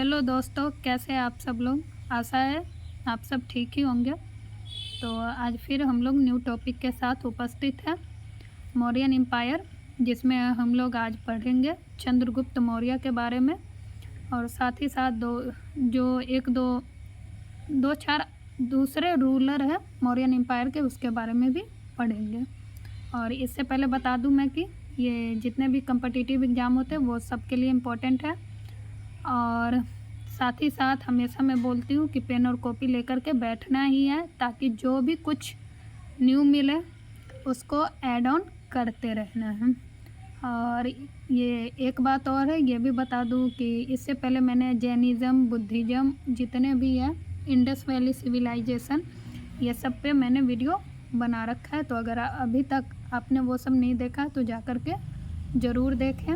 Hello दोस्तों, कैसे हैं आप सब लोग। आशा है आप सब ठीक ही होंगे। तो आज फिर हम लोग न्यू टॉपिक के साथ उपस्थित हैं, मौर्यन एम्पायर, जिसमें हम लोग आज पढ़ेंगे चंद्रगुप्त मौर्य के बारे में। और साथ ही साथ दो चार दूसरे रूलर हैं मौर्यन एम्पायर के, उसके बारे में भी पढ़ेंगे। और इससे पहले बता दूं मैं कि ये जितने भी कम्पिटिटिव एग्ज़ाम होते हैं वो सबके लिए इम्पोर्टेंट है। और साथ ही साथ हमेशा मैं बोलती हूँ कि पेन और कॉपी लेकर के बैठना ही है, ताकि जो भी कुछ न्यू मिले उसको ऐड ऑन करते रहना है। और ये एक बात और है, ये भी बता दूँ कि इससे पहले मैंने जैनिज़्म, बुद्धिज़्म, जितने भी है, इंडस वैली सिविलाइजेशन, ये सब पे मैंने वीडियो बना रखा है। तो अगर अभी तक आपने वो सब नहीं देखा तो जा कर के ज़रूर देखें।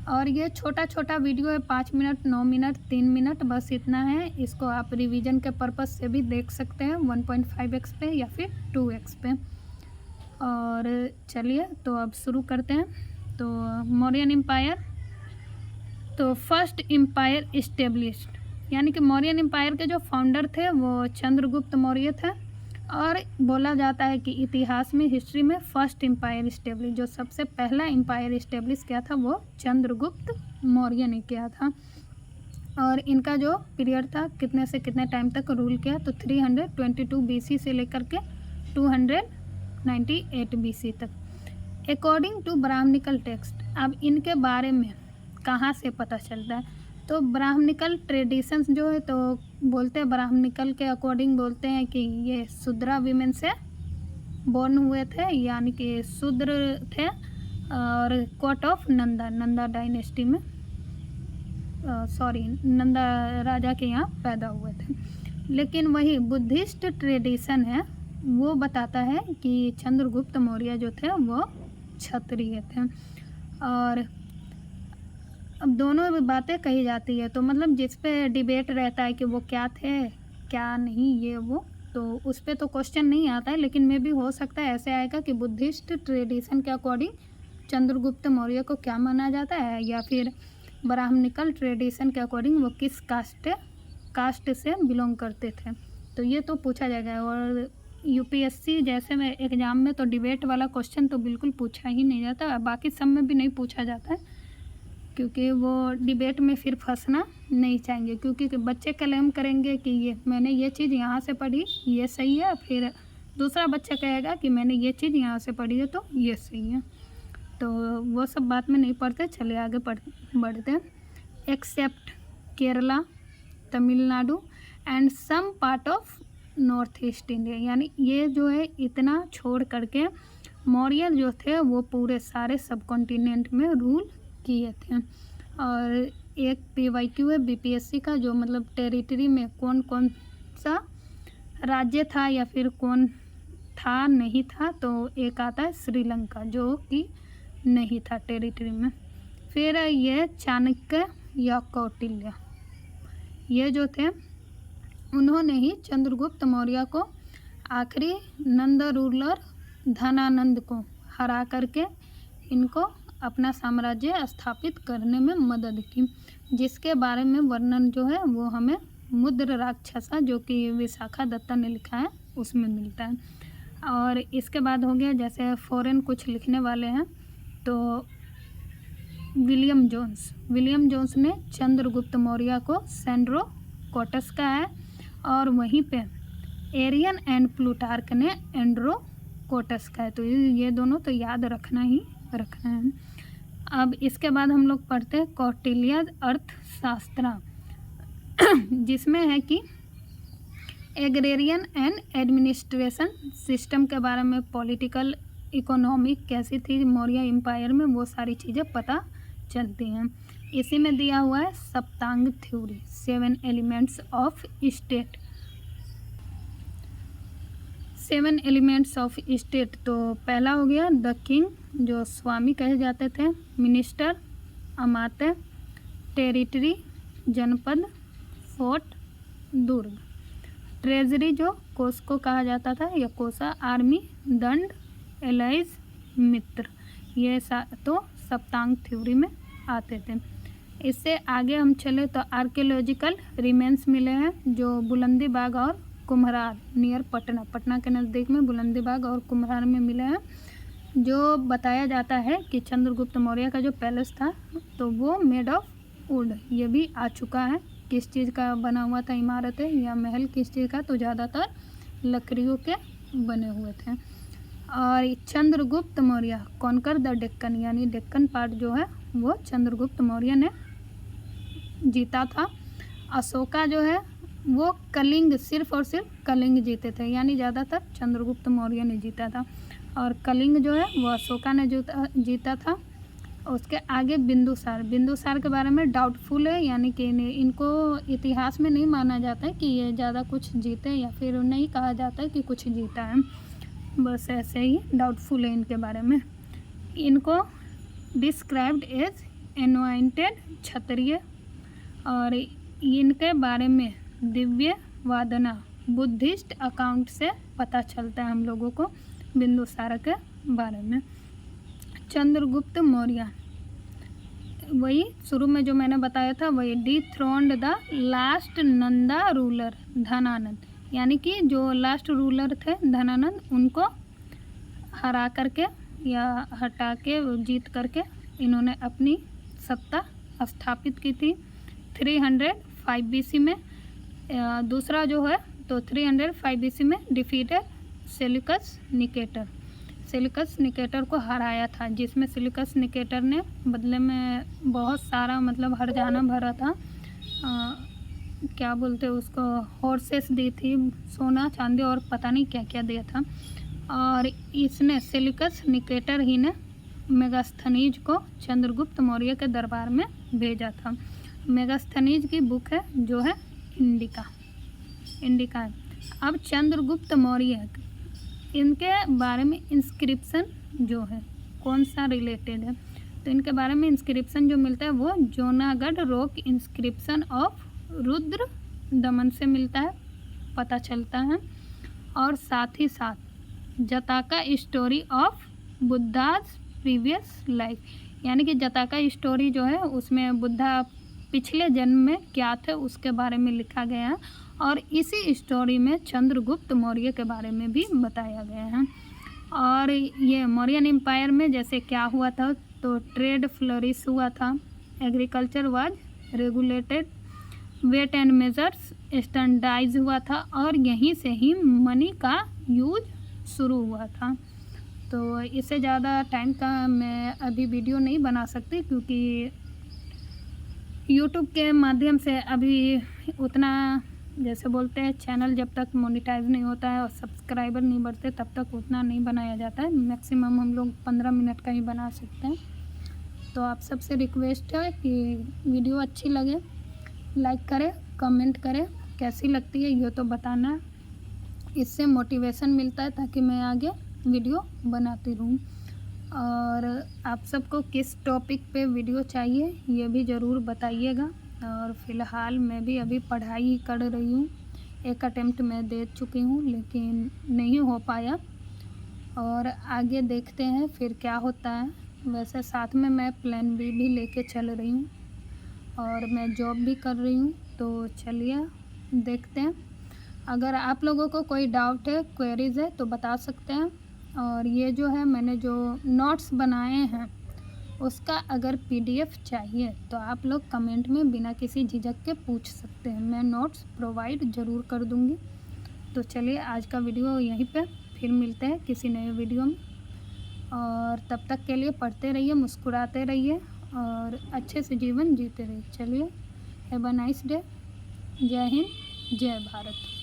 और ये छोटा छोटा वीडियो है, 5 मिनट, 9 मिनट, 3 मिनट, बस इतना है। इसको आप रिवीजन के पर्पज़ से भी देख सकते हैं 1.5x पे या फिर 2x पे। और चलिए तो अब शुरू करते हैं। तो मौर्यन एम्पायर, तो फर्स्ट एम्पायर इस्टेब्लिश्ड, यानी कि मौर्यन एम्पायर के जो फाउंडर थे वो चंद्रगुप्त मौर्य थे। और बोला जाता है कि इतिहास में, हिस्ट्री में फर्स्ट एम्पायर इस्टेब्लिश, जो सबसे पहला एम्पायर इस्टेब्लिश किया था वो चंद्रगुप्त मौर्य ने किया था। और इनका जो पीरियड था, कितने से कितने टाइम तक रूल किया, तो 322 BC से लेकर के 298 BC तक, अकॉर्डिंग टू ब्राह्मणिकल टेक्स्ट। अब इनके बारे में कहाँ से पता चलता है, तो ब्राह्मणिकल ट्रेडिशंस जो है, तो बोलते हैं ब्राह्मणिकल के अकॉर्डिंग बोलते हैं कि ये शूद्रा वीमेन से बॉर्न हुए थे, यानी कि शूद्र थे। और कोर्ट ऑफ नंदा डायनेस्टी में, नंदा राजा के यहाँ पैदा हुए थे। लेकिन वही बुद्धिस्ट ट्रेडिशन है वो बताता है कि चंद्रगुप्त मौर्य जो थे वो क्षत्रिय थे। और अब दोनों बातें कही जाती है, तो मतलब जिस पे डिबेट रहता है कि वो क्या थे क्या नहीं, ये वो, तो उस पर तो क्वेश्चन नहीं आता है। लेकिन मे भी हो सकता है ऐसे आएगा कि बुद्धिस्ट ट्रेडिशन के अकॉर्डिंग चंद्रगुप्त मौर्य को क्या माना जाता है, या फिर ब्राह्मणिकल ट्रेडिशन के अकॉर्डिंग वो किस कास्ट से बिलोंग करते थे, तो ये तो पूछा जाएगा। और UPSC जैसे में एग्ज़ाम में तो डिबेट वाला क्वेश्चन तो बिल्कुल पूछा ही नहीं जाता, बाकी सब में भी नहीं पूछा जाता है, क्योंकि वो डिबेट में फिर फंसना नहीं चाहेंगे। क्योंकि बच्चे क्लेम करेंगे कि ये मैंने ये चीज़ यहाँ से पढ़ी, ये सही है, फिर दूसरा बच्चा कहेगा कि मैंने ये चीज़ यहाँ से पढ़ी है तो ये सही है। तो वो सब बात में नहीं पढ़ते, चले आगे बढ़ते हैं। Except Kerala, Tamil Nadu and some part of north east India, यानी ये जो है इतना छोड़ करके मौर्य जो थे वो पूरे सारे सब कॉन्टिनेंट में रूल किए थे। और एक PYQ है BPSC का, जो मतलब टेरिटरी में कौन कौन सा राज्य था या फिर कौन था नहीं था, तो एक आता है श्रीलंका, जो कि नहीं था टेरिटरी में। फिर ये चाणक्य या कौटिल्य, ये जो थे उन्होंने ही चंद्रगुप्त मौर्य को आखिरी नंद रूलर धनानंद को हरा करके इनको अपना साम्राज्य स्थापित करने में मदद की, जिसके बारे में वर्णन जो है वो हमें मुद्र राक्षसा, जो कि विशाखा दत्ता ने लिखा है, उसमें मिलता है। और इसके बाद हो गया, जैसे फॉरेन कुछ लिखने वाले हैं, तो विलियम जोन्स ने चंद्रगुप्त मौर्य को सेंड्रो कोटस का है, और वहीं पे एरियन एंड प्लूटार्क ने एंड्रो कोटस का है। तो ये दोनों तो याद रखना है। अब इसके बाद हम लोग पढ़ते हैं कौटिल्य अर्थशास्त्र, जिसमें है कि एग्रेरियन एंड एडमिनिस्ट्रेशन सिस्टम के बारे में, पॉलिटिकल इकोनॉमिक कैसी थी मौर्य एम्पायर में, वो सारी चीज़ें पता चलती हैं। इसी में दिया हुआ है Saptanga theory, 7 elements of state, 7 elements of state. तो पहला हो गया द किंग, जो स्वामी कहे जाते थे, मिनिस्टर, अमात्य, टेरिटरी, जनपद, फोर्ट, दुर्ग, ट्रेजरी जो कोष को कहा जाता था या कोषा, आर्मी, दंड, एलाइज, मित्र, ये तो सप्तांग थ्योरी में आते थे। इससे आगे हम चले तो आर्कियोलॉजिकल रिमेन्स मिले हैं जो बुलंदी बाग और कुम्हरार नियर पटना के नज़दीक में बुलंदी बाग और कुम्हरार में मिले हैं, जो बताया जाता है कि चंद्रगुप्त मौर्य का जो पैलेस था तो वो मेड ऑफ वुड, ये भी आ चुका है। किस चीज़ का बना हुआ था इमारत है या महल किस चीज़ का, तो ज़्यादातर लकड़ियों के बने हुए थे। और चंद्रगुप्त मौर्य कॉन्कर द डेक्कन, यानी डेक्कन पार्ट जो है वो चंद्रगुप्त मौर्य ने जीता था। अशोका जो है वो कलिंग, सिर्फ और सिर्फ कलिंग जीते थे, यानी ज़्यादातर चंद्रगुप्त मौर्य ने जीता था। और कलिंग जो है वो अशोका ने जीता था। उसके आगे बिंदुसार के बारे में डाउटफुल है, यानी कि इनको इतिहास में नहीं माना जाता है कि ये ज़्यादा कुछ जीते, या फिर नहीं कहा जाता है कि कुछ जीता है, बस ऐसे ही डाउटफुल है इनके बारे में। इनको डिस्क्राइब्ड एज एनोइंटेड क्षत्रिय, और इनके बारे में दिव्य वादना बुद्धिस्ट अकाउंट से पता चलता है हम लोगों को बिंदुसार के बारे में। चंद्रगुप्त मौर्य वही शुरू में जो मैंने बताया था वही dethroned the last Nanda ruler Dhanananda, यानी कि जो लास्ट रूलर थे धनानंद उनको हरा करके या हटा के जीत करके इन्होंने अपनी सत्ता स्थापित की थी 305 BC में। दूसरा जो है तो 305 BC में डिफीटेड सेल्यूकस निकेटर को हराया था, जिसमें सेल्यूकस निकेटर ने बदले में बहुत सारा मतलब हरजाना भरा था, क्या बोलते हैं उसको, हॉर्सेस दी थी, सोना चांदी और पता नहीं क्या क्या दिया था। और इसने सेल्यूकस निकेटर ही ने मेगास्थनीज को चंद्रगुप्त मौर्य के दरबार में भेजा था। मेगास्थनीज की बुक है जो है इंडिका है। अब चंद्रगुप्त मौर्य इनके बारे में इंस्क्रिप्शन जो है कौन सा रिलेटेड है, तो इनके बारे में इंस्क्रिप्शन जो मिलता है वो Junagadh rock inscription of Rudra दमन से मिलता है, पता चलता है। और साथ ही साथ Jataka story of Buddha's previous life, यानी कि जताका स्टोरी जो है उसमें बुद्धा पिछले जन्म में क्या थे उसके बारे में लिखा गया है, और इसी स्टोरी में चंद्रगुप्त मौर्य के बारे में भी बताया गया है। और ये मौर्यन एम्पायर में जैसे क्या हुआ था, तो ट्रेड फ्लरिश हुआ था, agriculture was regulated, weight and measures standardize हुआ था, और यहीं से ही मनी का यूज शुरू हुआ था। तो इससे ज़्यादा टाइम का मैं अभी वीडियो नहीं बना सकती, क्योंकि यूट्यूब के माध्यम से अभी उतना, जैसे बोलते हैं चैनल जब तक मोनेटाइज नहीं होता है और सब्सक्राइबर नहीं बढ़ते तब तक उतना नहीं बनाया जाता है। मैक्सिमम हम लोग 15 मिनट का ही बना सकते हैं। तो आप सबसे रिक्वेस्ट है कि वीडियो अच्छी लगे लाइक करें, कमेंट करें, कैसी लगती है ये तो बताना, इससे मोटिवेशन मिलता है ताकि मैं आगे वीडियो बनाती रहूँ। और आप सबको किस टॉपिक पे वीडियो चाहिए ये भी ज़रूर बताइएगा। और फ़िलहाल मैं भी अभी पढ़ाई कर रही हूँ, एक अटेम्प्ट मैं दे चुकी हूँ लेकिन नहीं हो पाया, और आगे देखते हैं फिर क्या होता है। वैसे साथ में मैं प्लान बी भी लेके चल रही हूँ, और मैं जॉब भी कर रही हूँ, तो चलिए देखते हैं। अगर आप लोगों को कोई डाउट है, क्वेरीज़ है तो बता सकते हैं। और ये जो है मैंने जो नोट्स बनाए हैं उसका अगर PDF चाहिए तो आप लोग कमेंट में बिना किसी झिझक के पूछ सकते हैं, मैं नोट्स प्रोवाइड ज़रूर कर दूँगी। तो चलिए आज का वीडियो यहीं पे, फिर मिलते हैं किसी नए वीडियो में, और तब तक के लिए पढ़ते रहिए, मुस्कुराते रहिए और अच्छे से जीवन जीते रहिए। चलिए, हैव अ नाइस डे। जय हिंद, जय भारत।